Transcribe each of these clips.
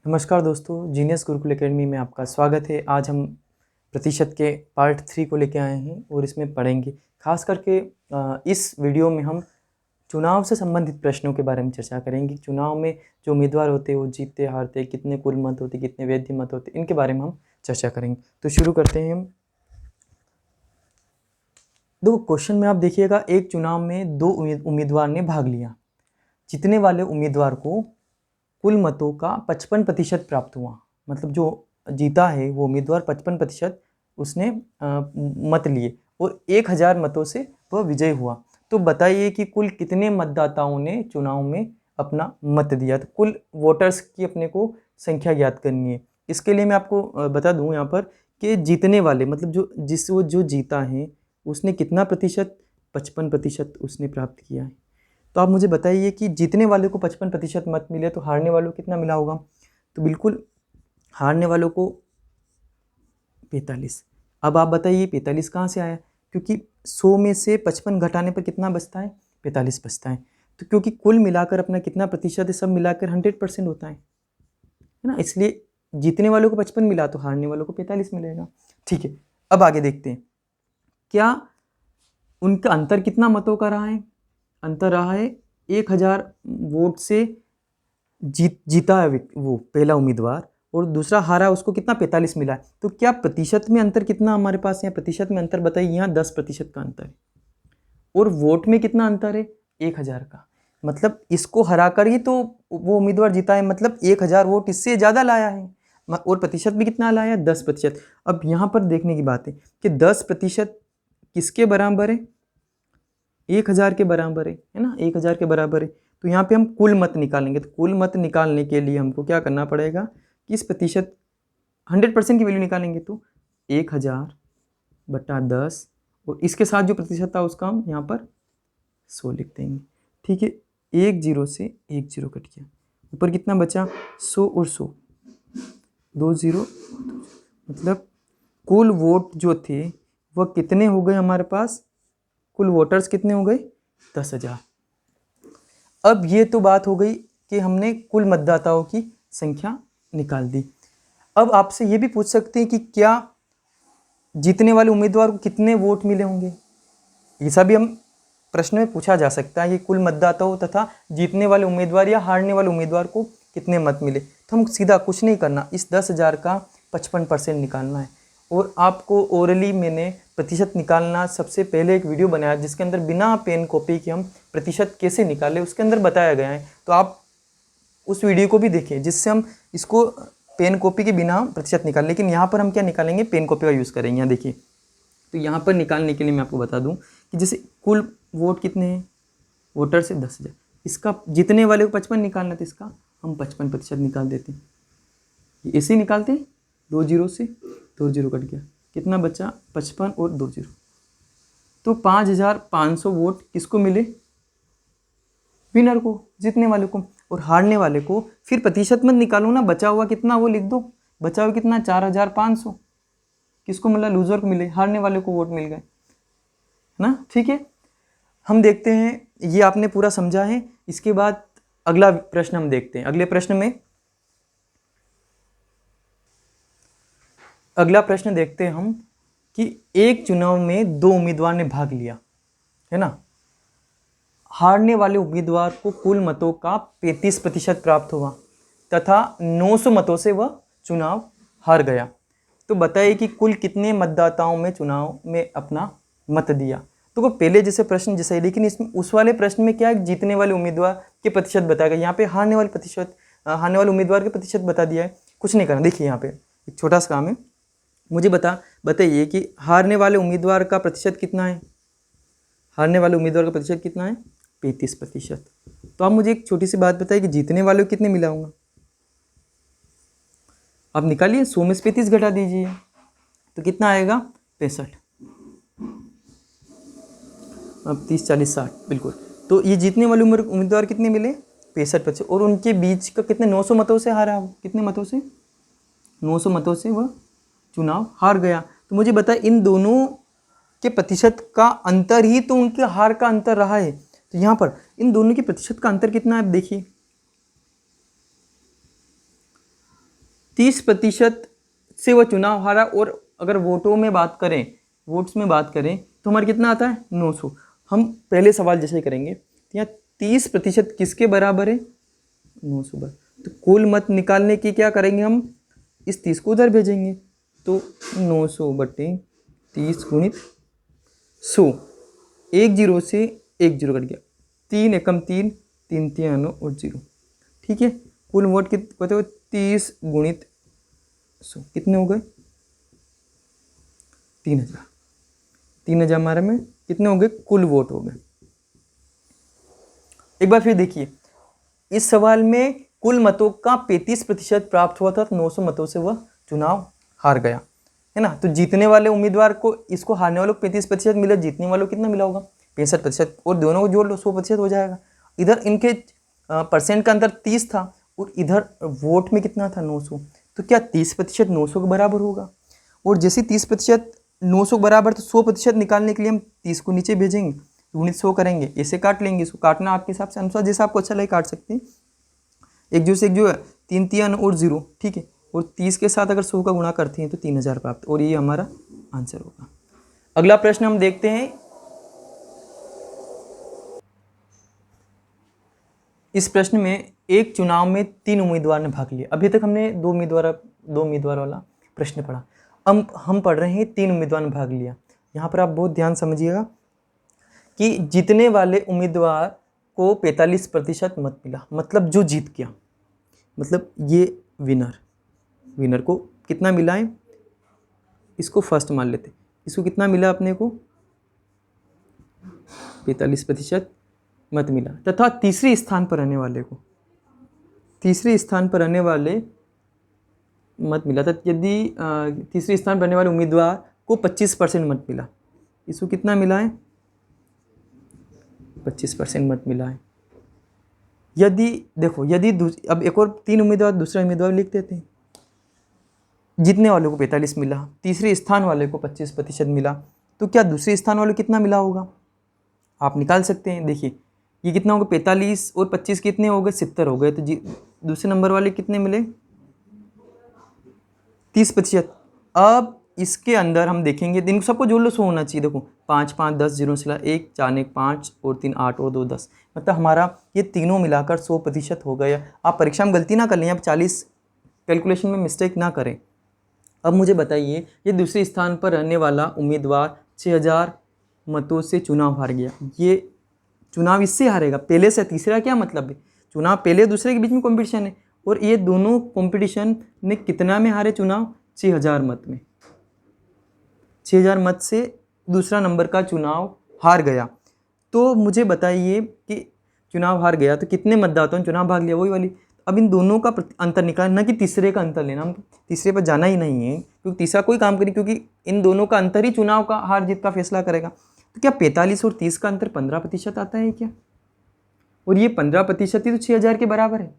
नमस्कार दोस्तों, genius Gurukul academy में आपका स्वागत है। आज हम प्रतिशत के पार्ट 3 को लेके आए हैं और इसमें पढ़ेंगे। खास करके इस वीडियो में हम चुनाव से संबंधित प्रश्नों के बारे में चर्चा करेंगे। चुनाव में जो उम्मीदवार होते हैं वो जीतते हारते, कितने कुल मत होते, कितने वैध मत होते, इनके बारे में हम चर्चा करेंगे। तो शुरू करते हैं हम। दो क्वेश्चन में आप देखिएगा, एक चुनाव में दो उम्मीदवार ने भाग लिया। जीतने वाले उम्मीदवार को कुल मतों का 55% प्राप्त हुआ। मतलब जो जीता है वो उम्मीदवार 55% उसने मत लिए और 1000 मतों से वह विजयी हुआ। तो बताइए कि कुल कितने मतदाताओं ने चुनाव में अपना मत दिया। तो कुल वोटर्स की अपने को संख्या ज्ञात करनी है। इसके लिए मैं आपको बता दूं यहाँ पर कि जीतने वाले मतलब जो जीता है उसने कितना प्रतिशत, 55% उसने प्राप्त किया है। तो आप मुझे बताइए कि जीतने वाले को 55% मत मिले तो हारने वालों को कितना मिला होगा। तो बिल्कुल हारने वालों को 45। अब आप बताइए 45 कहाँ से आया, क्योंकि 100 में से 55 घटाने पर कितना बचता है, 45 बचता है। तो क्योंकि कुल मिलाकर अपना कितना प्रतिशत है, सब मिलाकर 100% होता है ना, इसलिए जीतने वालों को 55 मिला तो हारने वालों को 45 मिलेगा। ठीक है, अब आगे देखते हैं क्या उनका अंतर कितना मतों का रहा है। अंतर रहा है 1000 वोट से जीता है वो पहला उम्मीदवार, और दूसरा हारा, उसको कितना 45 मिला है। तो क्या प्रतिशत में अंतर कितना हमारे पास है, प्रतिशत में अंतर बताइए। यहाँ 10% का अंतर है और वोट में कितना अंतर है, 1000 का। मतलब इसको हरा कर ही तो वो उम्मीदवार जीता है, मतलब 1000 वोट इससे ज़्यादा लाया है। और प्रतिशत भी कितना लाया है, 10%। अब यहाँ पर देखने की बात है कि 10% किसके बराबर है, 1000 के बराबर है ना, 1000 के बराबर है। तो यहाँ पे हम कुल मत निकालेंगे। तो कुल मत निकालने के लिए हमको क्या करना पड़ेगा कि इस प्रतिशत 100% की वैल्यू निकालेंगे। तो 1000/10 और इसके साथ जो प्रतिशत था उसका हम यहाँ पर 100 लिख देंगे। ठीक है, 1 0 से 1 0 कट गया, ऊपर कितना बचा, 100 और 100, 2 0। मतलब कुल वोट जो थे वह कितने हो गए हमारे पास, कुल वोटर्स कितने हो गए, 10,000। अब ये तो बात हो गई कि हमने कुल मतदाताओं की संख्या निकाल दी। अब आपसे ये भी पूछ सकते हैं कि क्या जीतने वाले उम्मीदवार को कितने वोट मिले होंगे। ऐसा भी हम प्रश्न में पूछा जा सकता है कि कुल मतदाताओं तथा जीतने वाले उम्मीदवार या हारने वाले उम्मीदवार को कितने मत मिले। तो हम सीधा कुछ नहीं करना, इस 10,000 का 55% निकालना है। और आपको ओरली मैंने प्रतिशत निकालना सबसे पहले एक वीडियो बनाया जिसके अंदर बिना पेन कॉपी के हम प्रतिशत कैसे निकालें उसके अंदर बताया गया है। तो आप उस वीडियो को भी देखें जिससे हम इसको पेन कॉपी के बिना प्रतिशत निकालें। लेकिन यहाँ पर हम क्या निकालेंगे, पेन कॉपी का यूज़ करेंगे। यहाँ देखिए, तो यहाँ पर निकालने के लिए मैं आपको बता दूँ कि जैसे कुल वोट कितने हैं, वोटर से 10,000, इसका जीतने वाले को 55 निकालना, तो इसका हम 55% निकाल देते हैं। ऐसे ही निकालते हैं, 2 0 से 2 0 कट गया, कितना बचा, 55 और 2 0। तो 5500 वोट किसको मिले, विनर को, जीतने वाले को। और हारने वाले को फिर प्रतिशत मत निकालो ना, बचा हुआ कितना वो लिख दो। बचा हुआ कितना, 4500 किसको मिला, लूजर को मिले, हारने वाले को वोट मिल गए ना। ठीक है, हम देखते हैं, ये आपने पूरा समझा है। इसके बाद अगला प्रश्न हम देखते हैं। अगला प्रश्न देखते हैं हम कि एक चुनाव में 2 उम्मीदवार ने भाग लिया है ना। हारने वाले उम्मीदवार को कुल मतों का 35% प्राप्त हुआ तथा 900 मतों से वह चुनाव हार गया। तो बताइए कि कुल कितने मतदाताओं में चुनाव में अपना मत दिया। तो वो पहले जैसे प्रश्न जैसे, लेकिन इसमें उस वाले प्रश्न में क्या है, जीतने वाले उम्मीदवार के प्रतिशत बताया गया। यहाँ पे हारने वाले उम्मीदवार के प्रतिशत बता दिया है। कुछ नहीं करना, देखिए यहाँ पे एक छोटा सा काम है। मुझे बताइए कि हारने वाले उम्मीदवार का प्रतिशत कितना है, हारने वाले उम्मीदवार का प्रतिशत कितना है, 35%। तो आप मुझे एक छोटी सी बात बताइए कि जीतने वाले को कितने मिला होगा। आप निकालिए, 100 में से 35 घटा दीजिए तो कितना आएगा, 65। अब 30 40 60, बिल्कुल। तो ये जीतने वाले उम्मीदवार कितने मिले, 65%। और उनके बीच का कितने, 900 मतों से हारा, कितने मतों से, 900 मतों से वह चुनाव हार गया। तो मुझे बताए इन दोनों के प्रतिशत का अंतर ही तो उनके हार का अंतर रहा है। तो यहाँ पर इन दोनों के प्रतिशत का अंतर कितना है, देखिए 30% से वह चुनाव हारा, और अगर वोट्स में बात करें तो हमारा कितना आता है 900। हम पहले सवाल जैसे ही करेंगे तो यहाँ 30% किसके बराबर है 900 बराबर, तो कुल मत निकालने की क्या करेंगे हम, इस 30 को उधर भेजेंगे, तो 900/30 गुणित 100, 1 0 से 1 0 कट गया, 3 एकम 3, 3 3 9 और 0, ठीक है। कुल वोट कितने हो 30 गुणित 100 कितने हो गए 3000, 3000 हमारे में कितने हो गए कुल वोट हो गए। एक बार फिर देखिए, इस सवाल में कुल मतों का 35% प्राप्त हुआ था, तो 900 मतों से वह चुनाव हार गया, है ना। तो जीतने वाले उम्मीदवार को, इसको हारने वालों को 35% मिला, जीतने वालों को कितना मिला होगा 65%, और दोनों को जोड़ लो 100% हो जाएगा। इधर इनके परसेंट का अंतर 30 था और इधर वोट में कितना था 900, तो क्या 30% 900 के बराबर होगा, और जैसे 30% 900 के बराबर, तो 100% निकालने के लिए हम 30 को नीचे भेजेंगे, गुणित 100 करेंगे, ऐसे काट लेंगे, इसको काटना आपके हिसाब से अनुसार जैसा आपको अच्छा लगे काट सकते हैं। 1 0 से 1 जो है 3 3 और 0, ठीक है, और 30 के साथ अगर 100 का गुणा करते हैं तो 3000 प्राप्त, और ये हमारा आंसर होगा। अगला प्रश्न हम देखते हैं। इस प्रश्न में एक चुनाव में 3 उम्मीदवार ने भाग लिया। अभी तक हमने दो उम्मीदवार वाला प्रश्न पढ़ा, अब हम पढ़ रहे हैं 3 उम्मीदवार ने भाग लिया। यहाँ पर आप बहुत ध्यान समझिएगा कि जीतने वाले उम्मीदवार को 45% मत मिला, मतलब जो जीत गया, मतलब ये विनर को कितना मिला है, इसको फर्स्ट मान लेते, इसको कितना मिला अपने को 45% मत मिला, तथा तीसरे स्थान पर रहने वाले मत मिला था। यदि तीसरे स्थान पर रहने वाले उम्मीदवार को 25% मत मिला, इसको कितना मिला है 25% मत मिला है। यदि देखो, यदि अब एक और 3 उम्मीदवार, दूसरा उम्मीदवार लिख देते हैं, जीतने वाले को 45 मिला, तीसरे स्थान वाले को 25% मिला, तो क्या दूसरे स्थान वाले को कितना मिला होगा, आप निकाल सकते हैं। देखिए ये कितना होगा 45 और 25 कितने हो गए 70 हो गए, तो दूसरे नंबर वाले कितने मिले 30%। अब इसके अंदर हम देखेंगे, दिन सबको जोड़ लो 100 होना चाहिए। देखो 5 5 10 0 सिला 1 4 1 5 और 3 8 और 2 10, मतलब हमारा ये तीनों मिलाकर 100% हो गया। आप परीक्षा में गलती ना कर लें, आप 40 कैलकुलेशन में मिस्टेक ना करें। अब मुझे बताइए, ये दूसरे स्थान पर रहने वाला उम्मीदवार 6000 मतों से चुनाव हार गया, ये चुनाव इससे हारेगा, पहले से तीसरा क्या मतलब है, चुनाव पहले दूसरे के बीच में कंपटीशन है, और ये दोनों कंपटीशन में कितना में हारे चुनाव 6000 मत में, 6000 मत से दूसरा नंबर का चुनाव हार गया। तो मुझे बताइए कि चुनाव हार गया तो कितने मतदाताओं ने चुनाव भाग लिया, वही वाली। अब इन दोनों का अंतर निकालना, न कि तीसरे का अंतर लेना, हम तीसरे पर जाना ही नहीं है, क्योंकि तीसरा कोई काम करें, क्योंकि इन दोनों का अंतर ही चुनाव का हार जीत का फैसला करेगा। तो क्या 45 और 30 का अंतर 15% आता है क्या, और ये 15% ही तो 6000 के बराबर है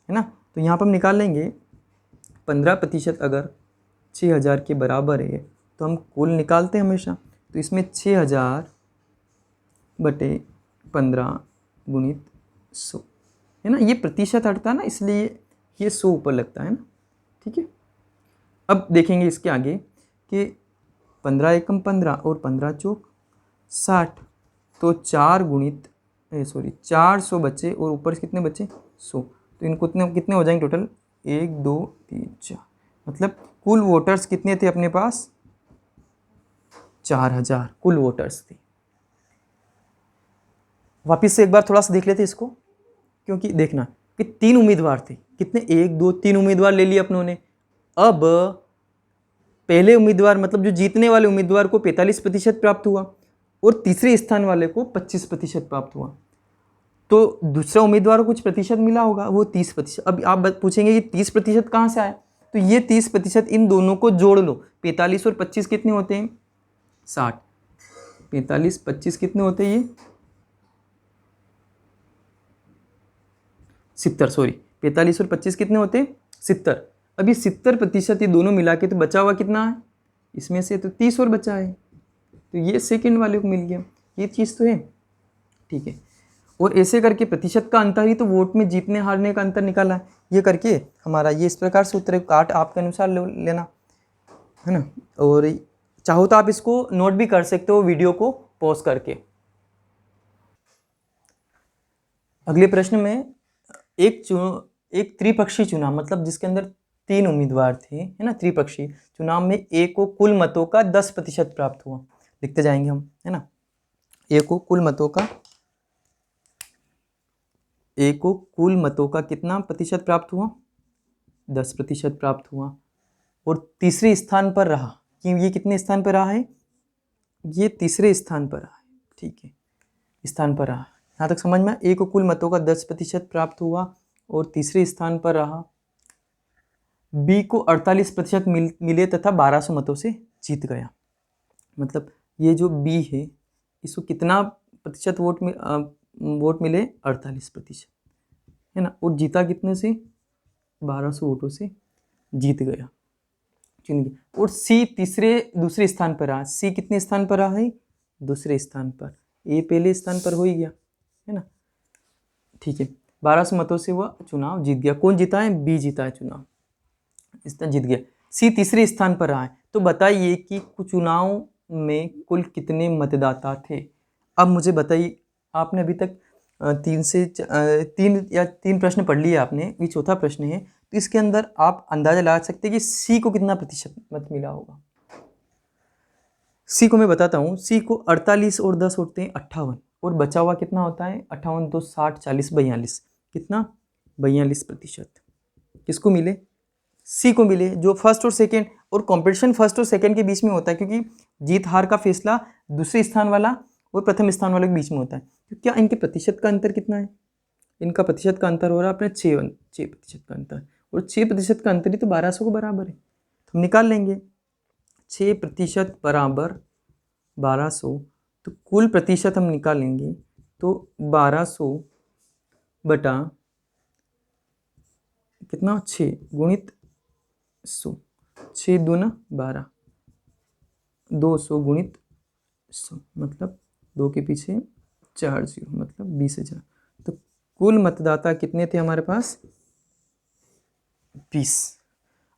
ना। तो यहाँ पर हम निकाल लेंगे 15% अगर 6000 के बराबर है, तो हम कुल निकालते हैं हमेशा, तो इसमें 6000/15 गुणित 100 है ना, ये प्रतिशत हटता है ना, इसलिए ये 100 ऊपर लगता है ना, ठीक है। अब देखेंगे इसके आगे कि 15 एकम 15 और 15 चौक 60, तो 400 बचे और ऊपर से कितने बचे 100, तो इनको कितने हो जाएंगे टोटल 1 2 3 4, मतलब कुल वोटर्स कितने थे अपने पास 4000 कुल वोटर्स थे। वापिस से एक बार थोड़ा सा देख लेते इसको, क्योंकि देखना कि 3 उम्मीदवार थे, कितने 1 2 3 उम्मीदवार ले लिए अपनों ने। अब पहले उम्मीदवार मतलब जो जीतने वाले उम्मीदवार को 45% प्राप्त हुआ और तीसरे स्थान वाले को 25% प्राप्त हुआ, तो दूसरा उम्मीदवार को कुछ प्रतिशत मिला होगा, वो 30%। अब आप पूछेंगे कि 30% कहाँ से आया, तो ये 30% इन दोनों को जोड़ लो, 45 और 25 कितने होते हैं 60, 45 25 कितने होते हैं ये 70, सॉरी 45 और 25 कितने होते हैं 70। अब ये 70% ये दोनों मिला के तो बचा हुआ कितना है, इसमें से तो 30 और बचा है, तो ये सेकंड वाले को मिल गया, ये चीज़ तो है, ठीक है। और ऐसे करके प्रतिशत का अंतर ही तो वोट में जीतने हारने का अंतर निकाला है, ये करके हमारा ये इस प्रकार से उत्तर काट आपके अनुसार लेना है ना। और चाहो तो आप इसको नोट भी कर सकते हो वीडियो को पॉज करके। अगले प्रश्न में एक त्रिपक्षीय चुनाव, मतलब जिसके अंदर 3 उम्मीदवार थे, है ना, त्रिपक्षीय चुनाव में ए को कुल मतों का 10% प्राप्त हुआ। लिखते जाएंगे हम, है ना। ए को कुल मतों का कितना प्रतिशत प्राप्त हुआ? 10% प्राप्त हुआ। और तीसरे स्थान पर रहा, कि ये कितने स्थान पर रहा है? ये तीसरे स्थान पर रहा है, ठीक है, स्थान पर रहा। यहाँ तक समझ में? ए को कुल मतों का 10% प्राप्त हुआ और तीसरे स्थान पर रहा। बी को 48% मिले तथा 1200 मतों से जीत गया। मतलब ये जो बी है इसको कितना प्रतिशत वोट मिले? 48%, है ना। और जीता कितने से? 1200 वोटों से जीत गया, चुन गया। और सी दूसरे स्थान पर रहा। सी कितने स्थान पर रहा है? दूसरे स्थान पर। ए पहले स्थान पर हो ही गया, है ना, ठीक है। 1200 मतों से वह चुनाव जीत गया। कौन जीता है? बी जीता है चुनाव, इस तरह जीत गया। सी तीसरे स्थान पर रहा है। तो बताइए कि चुनाव में कुल कितने मतदाता थे? अब मुझे बताइए, आपने अभी तक 3 प्रश्न पढ़ लिए आपने, ये चौथा प्रश्न है। तो इसके अंदर आप अंदाजा लगा सकते हैं कि सी को कितना प्रतिशत मत मिला होगा। सी को मैं बताता हूँ। सी को 48 और 10 होते हैं 58, और बचा हुआ कितना होता है? 58 2 60 40 42, कितना? 42% किसको मिले? सी को मिले, जो फर्स्ट और सेकंड, और कंपटीशन फर्स्ट और सेकंड के बीच में होता है, क्योंकि जीत हार का फैसला दूसरे स्थान वाला और प्रथम स्थान वाले के बीच में होता है। तो क्या इनके प्रतिशत का अंतर कितना है? इनका प्रतिशत का अंतर हो रहा है अपने 6% का अंतर, और 6% का अंतर ही तो 1200 को बराबर है। तो हम निकाल लेंगे 6% बराबर 1200, तो कुल प्रतिशत हम निकालेंगे तो 1200 बटा कितना? 6 गुणित 100, 6 दूना 12, 200 गुणित 100, मतलब 2 के पीछे 4 0, मतलब 20,000। तो कुल मतदाता कितने थे हमारे पास? 20।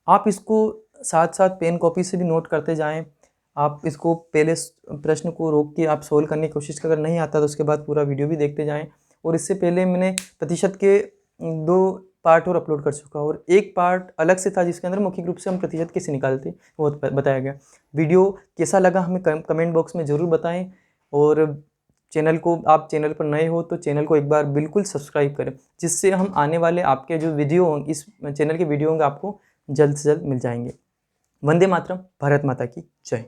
आप इसको साथ साथ पेन कॉपी से भी नोट करते जाएं। आप इसको पहले प्रश्न को रोक के आप सोल्व करने की कोशिश कर, अगर नहीं आता तो उसके बाद पूरा वीडियो भी देखते जाएं। और इससे पहले मैंने प्रतिशत के 2 पार्ट और अपलोड कर चुका, और एक पार्ट अलग से था जिसके अंदर मौखिक रूप से हम प्रतिशत कैसे निकालते वो बताया गया। वीडियो कैसा लगा हमें कमेंट बॉक्स में ज़रूर बताएं। और आप चैनल पर नए हो तो चैनल को एक बार बिल्कुल सब्सक्राइब करें, जिससे हम आने वाले आपके जो वीडियो होंगे, इस चैनल के वीडियो होंगे, आपको जल्द से जल्द मिल जाएंगे। वंदे मातरम। भारत माता की जय।